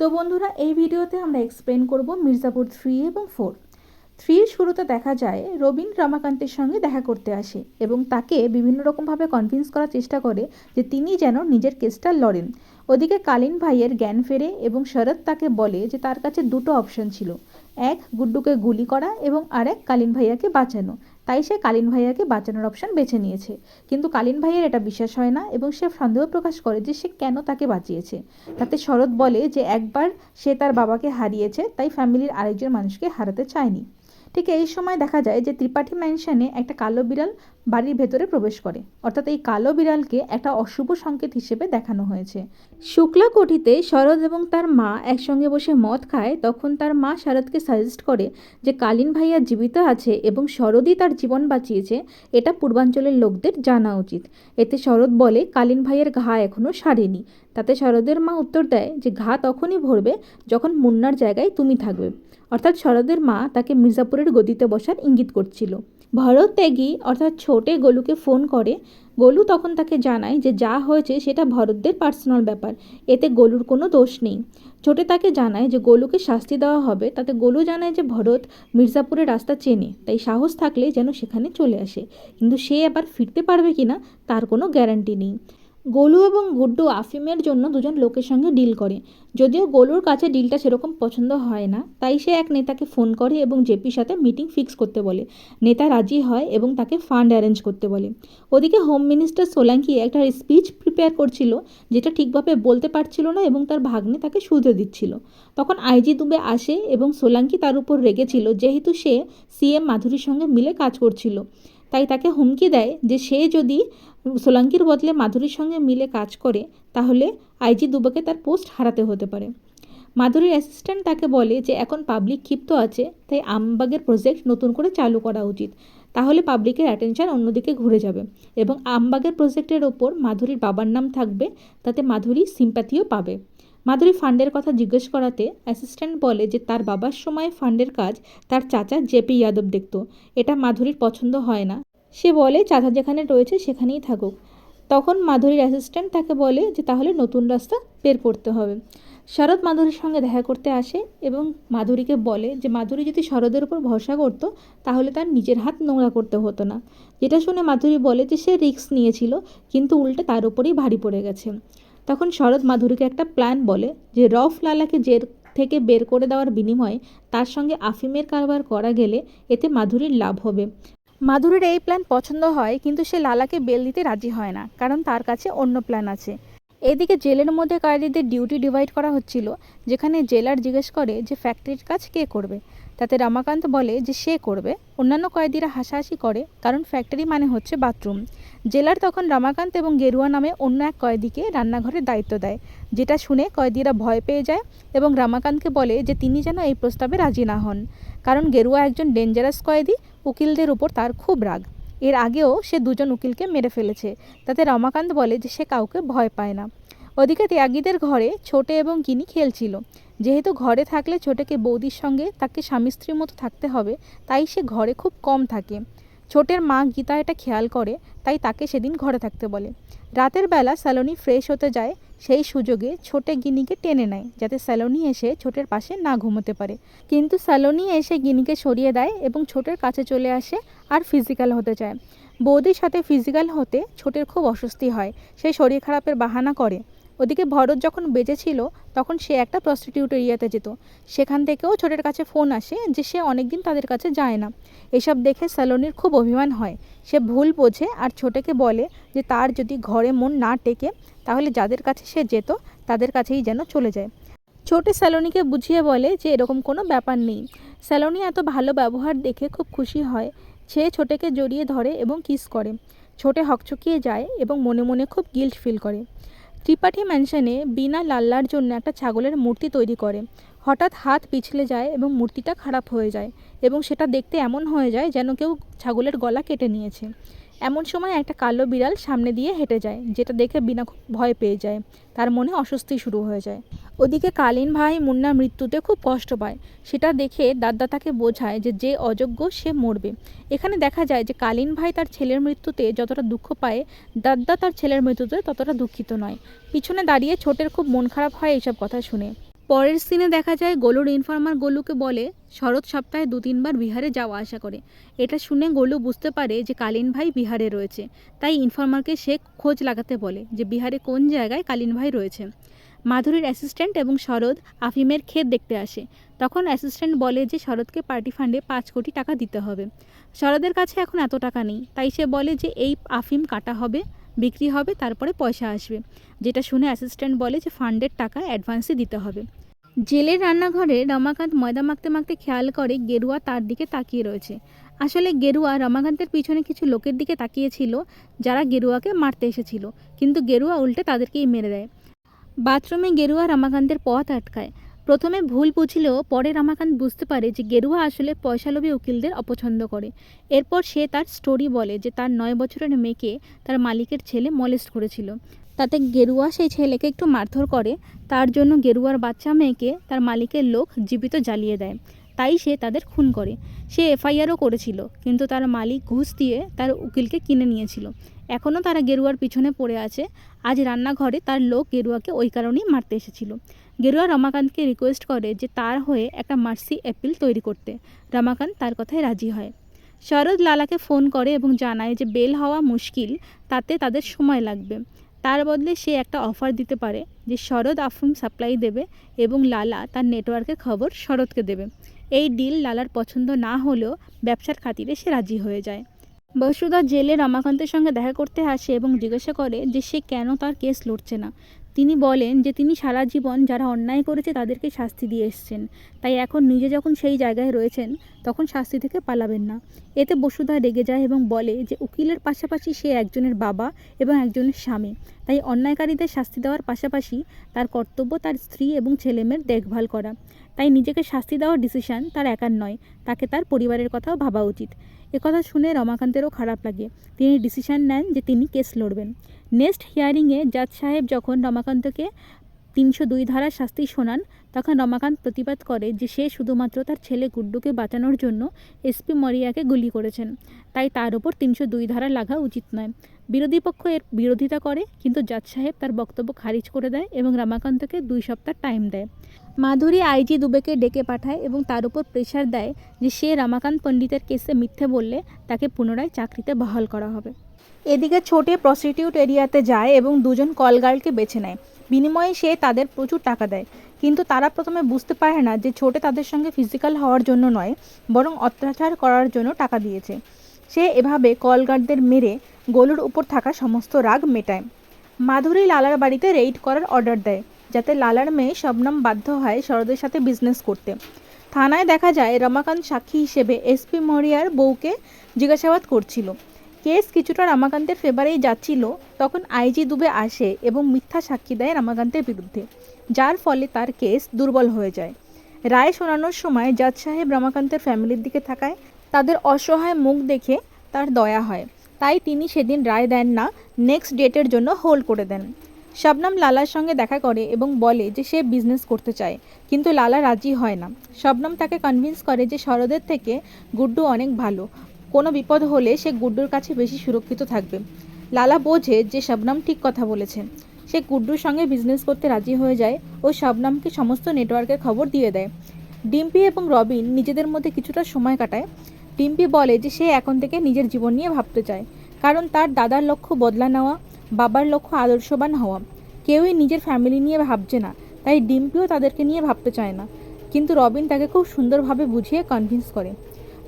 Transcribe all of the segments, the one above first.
তো বন্ধুরা, এই ভিডিওতে আমরা এক্সপ্লেন করব মির্জাপুর 3 এবং 4। 3 শুরুতে দেখা যায় রবিন রমাকান্তের সঙ্গে দেখা করতে আসে এবং তাকে বিভিন্ন রকমভাবে কনভিন্স করার চেষ্টা করে যে তিনি যেন নিজের কেসটা লড়েন। ওদিকে কালীন ভাইয়ের জ্ঞান ফেরে এবং শরৎ তাকে বলে যে তার কাছে দুটো অপশন ছিল, এক গুড্ডুকে গুলি করা এবং আরেক কালীন ভাইয়াকে বাঁচানো। তাই সে কালীন ভাইয়াকে বাঁচানোর অপশন বেছে নিয়েছে। কিন্তু কালীন ভাইয়ের এটা বিশ্বাস হয় না এবং সে সন্দেহ প্রকাশ করে যে সে কেন তাকে বাঁচিয়েছে। তাতে শরৎ বলে যে একবার সে তার বাবাকে হারিয়েছে, তাই ফ্যামিলির আরেকজন মানুষকে হারাতে চায়নি। ঠিক এই সময় দেখা যায় যে ত্রিপাঠী ম্যানশনে একটা কালো বিড়াল বাড়ির ভেতরে প্রবেশ করে, অর্থাৎ এই কালো বিড়ালকে একটা অশুভ সংকেত হিসেবে দেখানো হয়েছে। শুক্লা কোঠিতে শরৎ এবং তার মা একসঙ্গে বসে মদ খায়, তখন তার মা শরৎকে সাজেস্ট করে যে কালীন ভাইয়া জীবিত আছে এবং শরৎই তার জীবন বাঁচিয়েছে, এটা পূর্বাঞ্চলের লোকদের জানা উচিত। এতে শরৎ বলে কালীন ভাইয়ের ঘা এখনও সারেনি। তাতে শরদের মা উত্তর দেয় যে ঘা তখনই ভরবে যখন মুন্নার জায়গায় তুমি থাকবে। অর্থাৎ শরদের মা তাকে মির্জাপুরের গদিতে বসার ইঙ্গিত করছিল। ভরত ত্যাগী অর্থাৎ ছোটে গোলুকে ফোন করে। গোলু তখন তাকে জানায় যে যা হয়েছে সেটা ভরতদের পার্সোনাল ব্যাপার, এতে গোলুর কোনো দোষ নেই। ছোটে তাকে জানায় যে গোলুকে শাস্তি দেওয়া হবে। তাতে গোলু জানায় যে ভরত মির্জাপুরের রাস্তা চেনে, তাই সাহস থাকলে যেন সেখানে চলে আসে, কিন্তু সে আবার ফিরতে পারবে কিনা তার কোনো গ্যারান্টি নেই। গোলু এবং গুড্ডু আফিমের জন্য দুজন লোকের সঙ্গে ডিল করে। যদিও গোলুর কাছে ডিলটা সেরকম পছন্দ হয় না, তাই সে এক নেতাকে ফোন করে এবং জেপির সাথে মিটিং ফিক্স করতে বলে। নেতা রাজি হয় এবং তাকে ফান্ড অ্যারেঞ্জ করতে বলে। ওদিকে হোম মিনিস্টার সোলাঙ্কি একটা স্পিচ প্রিপেয়ার করছিল, যেটা ঠিকভাবে বলতে পারছিল না এবং তার ভাগ্নে তাকে শুধরে দিচ্ছিল। তখন আইজি দুবে আসে এবং সোলাঙ্কি তার উপর রেগেছিল যেহেতু সে সিএম মাধুরীর সঙ্গে মিলে কাজ করছিল। তাই তাকে হুমকি দেয় যে সে যদি সোলাঙ্কির বদলে মাধুরীর সঙ্গে মিলে কাজ করে তাহলে আইজি দুবেকে তার পোস্ট হারাতে হতে পারে। মাধুরীর অ্যাসিস্ট্যান্ট তাকে বলে যে এখন পাবলিক ক্ষিপ্ত আছে, তাই আমবাগের প্রজেক্ট নতুন করে চালু করা উচিত, তাহলে পাবলিকের অ্যাটেনশন অন্যদিকে ঘুরে যাবে এবং আমবাগের প্রজেক্টের ওপর মাধুরীর বাবার নাম থাকবে, তাতে মাধুরী সিম্প্যাথিও পাবে। মাধুরী ফান্ডের কথা জিজ্ঞেস করাতে অ্যাসিস্ট্যান্ট বলে যে তার বাবার সময় ফান্ডের কাজ তার চাচা জেপি যাদব দেখত, এটা মাধুরীর পছন্দ হয় না। সে বলে চাচা যেখানে রয়েছে সেখানেই থাকুক। তখন মাধুরীর অ্যাসিস্ট্যান্ট তাকে বলে যে তাহলে নতুন রাস্তা বের করতে হবে। শরৎ মাধুরীর সঙ্গে দেখা করতে আসে এবং মাধুরীকে বলে যে মাধুরী যদি শরদের উপর ভরসা করত তাহলে তার নিজের হাত নোংরা করতে হতো না। যেটা শুনে মাধুরী বলে যে সে রিস্ক নিয়েছিল, কিন্তু উল্টে তার উপরেই ভারী পড়ে গেছে। তখন শরৎ মাধুরীকে একটা প্ল্যান বলে যে রফ লালাকে জেল থেকে বের করে দেওয়ার বিনিময়ে তার সঙ্গে আফিমের কারবার করা গেলে এতে মাধুরীর লাভ হবে। মাধুরীর এই প্ল্যান পছন্দ হয়, কিন্তু সে লালাকে বেল দিতে রাজি হয় না, কারণ তার কাছে অন্য প্ল্যান আছে। এদিকে জেলের মধ্যে কয়েদিদের ডিউটি ডিভাইড করা হচ্ছিল, যেখানে জেলার জিজ্ঞেস করে যে ফ্যাক্টরির কাজ কে করবে। তাতে রমাকান্ত বলে যে সে করবে। অন্যান্য কয়েদিরা হাসাহাসি করে, কারণ ফ্যাক্টরি মানে হচ্ছে বাথরুম। জেলার তখন রমাকান্ত এবং গেরুয়া নামে অন্য এক কয়েদিকে রান্নাঘরের দায়িত্ব দেয়, যেটা শুনে কয়েদিরা ভয় পেয়ে যায় এবং রমাকান্তকে বলে যে তিনি যেন এই প্রস্তাবে রাজি না হন, কারণ গেরুয়া একজন ডেঞ্জারাস কয়েদি, উকিলদের উপর তার খুব রাগ। এর আগেও সে দুজন উকিলকে মেরে ফেলেছে। তাতে রমাকান্ত বলে যে সে কাউকে ভয় পায় না। ওদিকে ত্যাগীদের ঘরে ছোটে এবং গিনি খেলছিল। যেহেতু ঘরে থাকলে ছোটেকে বৌদির সঙ্গে তাকে স্বামী স্ত্রীর মতো থাকতে হবে, তাই সে ঘরে খুব কম থাকে। ছোটের মা গীতা এটা খেয়াল করে, তাই তাকে সেদিন ঘরে থাকতে বলে। রাতের বেলা স্যালোনি ফ্রেশ হতে যায়, সেই সুযোগে ছোটে গিনিকে টেনে নেয় যাতে স্যালোনি এসে ছোটের পাশে না ঘুমোতে পারে। কিন্তু স্যালোনি এসে গিনিকে সরিয়ে দেয় এবং ছোটের কাছে চলে আসে আর ফিজিক্যাল হতে চায়। বৌদির সাথে ফিজিক্যাল হতে ছোটের খুব অস্বস্তি হয়, সে শরীর খারাপের বাহানা করে। ওদিকে ভরত যখন বেঁচে ছিল তখন সে একটা প্রস্টিটিউট এরিয়াতে যেত। সেখান থেকেও ছোটের কাছে ফোন আসে যে সে অনেকদিন তাদের কাছে যায় না। এসব দেখে স্যালোনির খুব অভিমান হয়। সে ভুল বোঝে আর ছোটেকে বলে যে তার যদি ঘরে মন না টেকে তাহলে যাদের কাছে সে যেত তাদের কাছেই যেন চলে যায়। ছোটে স্যালোনিকে বুঝিয়ে বলে যে এরকম কোনো ব্যাপার নেই। স্যালোনি এত ভালো ব্যবহার দেখে খুব খুশি হয়। সে ছোটেকে জড়িয়ে ধরে এবং কিস করে। ছোটে হকচকিয়ে যায় এবং মনে মনে খুব গিল্ট ফিল করে। ত্রিপাঠী ম্যানশনে বিনা লাল্লার জন্য একটা ছাগলের মূর্তি তৈরি করে। হঠাৎ হাত পিছলে যায় এবং মূর্তিটা খারাপ হয়ে যায় এবং সেটা দেখতে এমন হয়ে যায় যেন কেউ ছাগলের গলা কেটে নিয়েছে। এমন সময় একটা কালো বিড়াল সামনে দিয়ে হেঁটে যায়, যেটা দেখে বিনা খুব ভয় পেয়ে যায়। তার মনে অস্বস্তি শুরু হয়ে যায়। ওদিকে কালীন ভাই মুন্না মৃত্যুতে খুব কষ্ট পায়। সেটা দেখে দাদা তাকে বোঝায় যে যে অযোগ্য সে মরবে। এখানে দেখা যায় যে কালীন ভাই তার ছেলের মৃত্যুতে যতটা দুঃখ পায়, দাদা তার ছেলের মৃত্যুতে ততটা দুঃখিত নয়। পিছনে দাঁড়িয়ে ছোটের খুব মন খারাপ হয় এইসব কথা শুনে। পরের সিনে দেখা যায় গোলুর ইনফর্মার গোলুকে বলে শরৎ সপ্তাহে 2-3 বার বিহারে যাওয়া আসা করে। এটা শুনে গোলু বুঝতে পারে যে কালীন ভাই বিহারে রয়েছে। তাই ইনফর্মারকে সে খোঁজ লাগাতে বলে যে বিহারে কোন জায়গায় কালীন ভাই রয়েছে। মাধুরীর অ্যাসিস্ট্যান্ট এবং শরৎ আফিমের ক্ষেত দেখতে আসে। তখন অ্যাসিস্ট্যান্ট বলে যে শরৎকে পার্টি ফান্ডে 5 কোটি টাকা দিতে হবে। শরতের কাছে এখন এত টাকা নেই, তাই সে বলে যে এই আফিম কাটা হবে, বিক্রি হবে, তারপরে পয়সা আসবে। যেটা শুনে অ্যাসিস্ট্যান্ট বলে যে ফান্ডের টাকা অ্যাডভান্সই দিতে হবে। জেলের রান্নাঘরে রমাকান্ত ময়দা মাখতে মাখতে খেয়াল করে গেরুয়া তার দিকে তাকিয়ে রয়েছে। আসলে গেরুয়া রমাকান্তের পিছনে কিছু লোকের দিকে তাকিয়েছিল যারা গেরুয়াকে মারতে এসেছিল, কিন্তু গেরুয়া উল্টে তাদেরকেই মেরে দেয়। বাথরুমে গেরুয়া রমাকান্তের পথ আটকায়। প্রথমে ভুল বুঝলেও পরে রমাকান্ত বুঝতে পারে যে গেরুয়া আসলে পয়সালোভী উকিলদের অপছন্দ করে। এরপর সে তার স্টোরি বলে যে তার 9 বছরের মেয়েকে তার মালিকের ছেলে মলেস্ট করেছিল। তাতে গেরুয়া সেই ছেলেকে একটু মারধর করে। তার জন্য গেরুয়ার বাচ্চা মেয়েকে তার মালিকের লোক জীবিত জ্বালিয়ে দেয়। তাই সে তাদের খুন করে। সে এফআইআরও করেছিল, কিন্তু তার মালিক ঘুষ দিয়ে তার উকিলকে কিনে নিয়েছিল। এখনও তারা গেরুয়ার পিছনে পড়ে আছে। আজ রান্নাঘরে তার লোক গেরুয়াকে ওই কারণেই মারতে এসেছিল। গেরুয়া রমাকান্তকে রিকোয়েস্ট করে যে তার হয়ে একটা মার্সি অ্যাপিল তৈরি করতে। রমাকান্ত তার কথায় রাজি হয়। শরৎ লালাকে ফোন করে এবং জানায় যে বেল হওয়া মুশকিল, তাতে তাদের সময় লাগবে। তার বদলে সে একটা অফার দিতে পারে যে শরৎ আফিম সাপ্লাই দেবে এবং লালা তার নেটওয়ার্কের খবর শরৎকে দেবে। এই ডিল লালার পছন্দ না হলেও ব্যবসার খাতিরে সে রাজি হয়ে যায়। বসুধা জেলে রমাকান্তের সঙ্গে দেখা করতে আসে এবং জিজ্ঞাসা করে যে সে কেন তার কেস লড়ছে না। তিনি বলেন যে তিনি সারা জীবন যারা অন্যায় করেছে তাদেরকে শাস্তি দিয়ে এসেছেন, তাই এখন নিজে যখন সেই জায়গায় রয়েছেন তখন শাস্তি থেকে পালাবেন না। এতে বসুধা রেগে যায় এবং বলে যে উকিলের পাশাপাশি সে একজনের বাবা এবং একজনের স্বামী, তাই অন্যায়কারীদের শাস্তি দেওয়ার পাশাপাশি তার কর্তব্য তার স্ত্রী এবং ছেলেমেয়ের দেখভাল করা। তাই নিজেকে শাস্তি দেওয়ার ডিসিশন তার একার নয়, তাকে তার পরিবারের কথাও ভাবা উচিত। একথা শুনে রমাকান্তেরও খারাপ লাগে। তিনি ডিসিশন নেন যে তিনি কেস লড়বেন। নেক্সট হিয়ারিংয়ে জাজ সাহেব যখন রমাকান্তকে 302 ধারার শাস্তি শোনান, তখন রমাকান্ত প্রতিবাদ করে যে সে শুধুমাত্র তার ছেলে গুড্ডুকে বাঁচানোর জন্য এসপি মরিয়াকে গুলি করেছেন, তাই তার ওপর 302 ধারা লাগা উচিত নয়। বিরোধী পক্ষ এর বিরোধিতা করে, কিন্তু জাজ সাহেব তার বক্তব্য খারিজ করে দেয় এবং রমাকান্তকে 2 সপ্তাহ টাইম দেয়। মাধুরী আইজি দুবেকে ডেকে পাঠায় এবং তার উপর প্রেশার দেয় যে সে রমাকান্ত পণ্ডিতের কেসে মিথ্যে বললে তাকে পুনরায় চাকরিতে বহাল করা হবে। এদিকে ছোটে প্রস্টিটিউট এরিয়াতে যায় এবং 2জন কলগার্লকে বেছে নেয়। বিনিময়ে সে তাদের প্রচুর টাকা দেয়, কিন্তু তারা প্রথমে বুঝতে পারে না যে ছোটে তাদের সঙ্গে ফিজিক্যাল হওয়ার জন্য নয়, বরং অত্যাচার করার জন্য টাকা দিয়েছে। সে এভাবে কলগার্লদের মেরে গোলুর উপর থাকা সমস্ত রাগ মেটায়। মাধুরী লালার বাড়িতে রেইড করার অর্ডার দেয়, যাতে লালার মেয়ে শবনম বাধ্য হয় শরদের সাথে বিজনেস করতে। থানায় দেখা যায় রমাকান্ত সাক্ষী হিসেবে এসপি মরিয়ার বউকে জিজ্ঞাসাবাদ করছিল। কেস কিছুটা রমাকান্তের ফেভারেই যাচ্ছিল, তখন আইজি দুবে আসে এবং মিথ্যা সাক্ষী দেয় রমাকান্তের বিরুদ্ধে, যার ফলে তার কেস দুর্বল হয়ে যায়। রায় শোনানোর সময় জাজ সাহেব রমাকান্তের ফ্যামিলির দিকে তাকায়। তাদের অসহায় মুখ দেখে তার দয়া হয়, তাই তিনি সেদিন রায় দেন না, নেক্সট ডেটের জন্য হোল্ড করে দেন। শবনম লালার সঙ্গে দেখা করে এবং বলে যে সে বিজনেস করতে চায়, কিন্তু লালা রাজি হয় না। শবনম তাকে কনভিন্স করে যে শরদের থেকে গুড্ডু অনেক ভালো, কোনো বিপদ হলে সে গুড্ডুর কাছে বেশি সুরক্ষিত থাকবে। লালা বোঝে যে শবনম ঠিক কথা বলেছে। সে গুড্ডুর সঙ্গে বিজনেস করতে রাজি হয়ে যায় ও শবনমকে সমস্ত নেটওয়ার্কের খবর দিয়ে দেয়। ডিম্পি এবং রবিন নিজেদের মধ্যে কিছুটা সময় কাটায়। ডিম্পি বলে যে সে এখন থেকে নিজের জীবন নিয়ে ভাবতে চায়, কারণ তার দাদার লক্ষ্য বদলা নেওয়া, বাবার লক্ষ্য আদর্শবান হওয়া। কেউই নিজের ফ্যামিলি নিয়ে ভাবছে না, তাই ডিম্পিও তাদেরকে নিয়ে ভাবতে চায় না। কিন্তু রবিন তাকে খুব সুন্দরভাবে বুঝিয়ে কনভিন্স করে।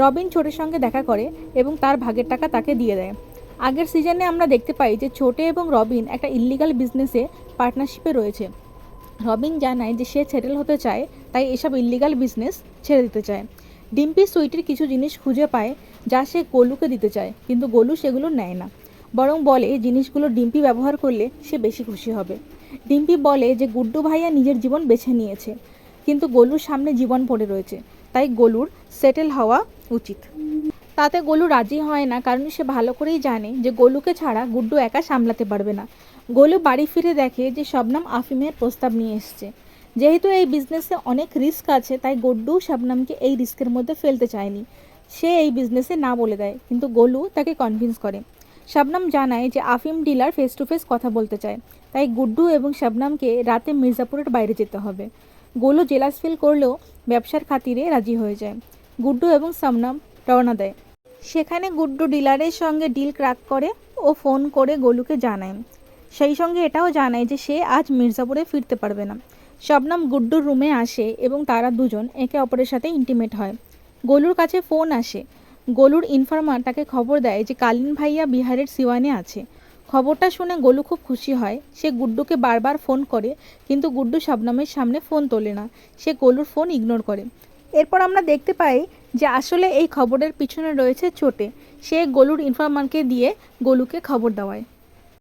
রবিন ছোটের সঙ্গে দেখা করে এবং তার ভাগের টাকা তাকে দিয়ে দেয়। আগের সিজনে আমরা দেখতে পাই যে ছোটে এবং রবিন একটা ইল্লিগাল বিজনেসে পার্টনারশিপে রয়েছে। রবিন জানায় যে সে সেটেল হতে চায়, তাই এসব ইল্লিগাল বিজনেস ছেড়ে দিতে চায়। ডিম্পি সুইটির কিছু জিনিস খুঁজে পায় যা সে গোলুকে দিতে চায়, কিন্তু গোলু সেগুলো নেয় না, বরং বলে জিনিসগুলো ডিম্পি ব্যবহার করলে সে বেশি খুশি হবে। ডিম্পি বলে যে গুড্ডু ভাইয়া নিজের জীবন বেছে নিয়েছে, কিন্তু গোলুর সামনে জীবন পড়ে রয়েছে, তাই গোলুর সেটেল হওয়া উচিত। তাতে গোলু রাজি হয় না, কারণ সে ভালো করেই জানে যে গোলুকে ছাড়া গুড্ডু একা সামলাতে পারবে না। গোলু বাড়ি ফিরে দেখে যে শবনম আফিমের প্রস্তাব নিয়ে এসছে। যেহেতু এই বিজনেসে অনেক রিস্ক আছে, তাই গুড্ডু শবনমকে এই রিস্কের মধ্যে ফেলতে চায়নি। সে এই বিজনেসে না বলে দেয়, কিন্তু গোলু তাকে কনভিন্স করে। শবনম জানায় যে আফিম ডিলার ফেস টু ফেস কথা বলতে চায়, তাই গুড্ডু এবং শবনমকে রাতে মির্জাপুরের বাইরে যেতে হবে। গোলু জেলাস ফিল করলেও ব্যবসার খাতিরে রাজি হয়ে যায়। গুড্ডু এবং শবনম রওনা দেয়। সেখানে গুড্ডু ডিলারের সঙ্গে ডিল ক্র্যাক করে ও ফোন করে গোলুকে জানায়। সেই সঙ্গে এটাও জানায় যে সে আজ মির্জাপুরে ফিরতে পারবে না। শবনম গুড্ডুর রুমে আসে এবং তারা দুজন একে অপরের সাথে ইন্টিমেট হয়। গোলুর কাছে ফোন আসে। গোলুর ইনফরমার তাকে খবর দেয় যে কালীন ভাইয়া বিহারের সিওয়ানে আছে। খবরটা শুনে গোলু খুব খুশি হয়। সে গুড্ডুকে বারবার ফোন করে, কিন্তু গুড্ডু শবনমের সামনে ফোন তোলে না। সে গোলুর ফোন ইগনোর করে। এরপর আমরা দেখতে পাই যে আসলে এই খবরের পিছনে রয়েছে চোটে। সে গোলুর ইনফরমারকে দিয়ে গোলুকে খবর দেওয়ায়।